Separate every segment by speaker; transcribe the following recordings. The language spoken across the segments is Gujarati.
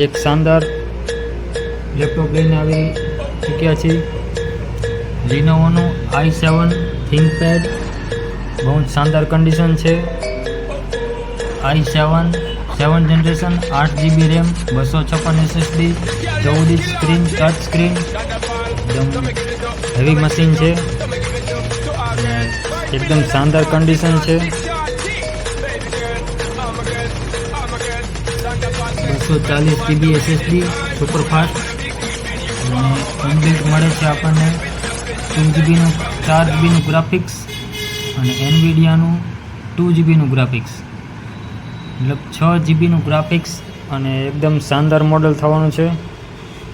Speaker 1: એક શાનદાર લેપટોપ લઈને આવી ચૂક્યા છીએ. લીનોવોનું i7 ThinkPad બહુ જ શાનદાર કન્ડિશન છે. i7 7th generation 8GB RAM 256 SSD 14 inch screen touch screen એકદમ હેવી મશીન છે. એકદમ શાનદાર કન્ડિશન છે. 240GB SSD સુપર ફાસ્ટ અને ઇનબિલ્ટ મળે છે આપણને 2GBનું 4GBનું ગ્રાફિક્સ અને NVIDIAનું 2GBનું ગ્રાફિક્સ, મતલબ 6GBનું ગ્રાફિક્સ અને એકદમ શાનદાર મોડલ થવાનું છે.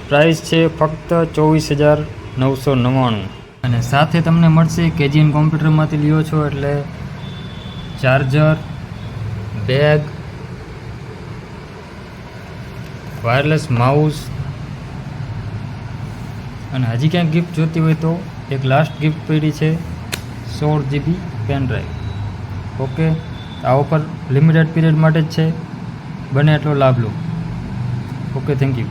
Speaker 1: પ્રાઇસ છે ફક્ત 24,999 અને સાથે તમને મળશે કેજીએન કોમ્પ્યુટરમાંથી લ્યો છો એટલે ચાર્જર, બેગ, વાયરલેસ માઉસ અને હજી ક્યાંક ગિફ્ટ જોતી હોય તો એક લાસ્ટ ગિફ્ટ પડી છે 16GB પેન ડ્રાઈવ. ઓકે, આ ઓફર લિમિટેડ પીરિયડ માટે જ છે, બને એટલો લાભ લો. Okay, thank you.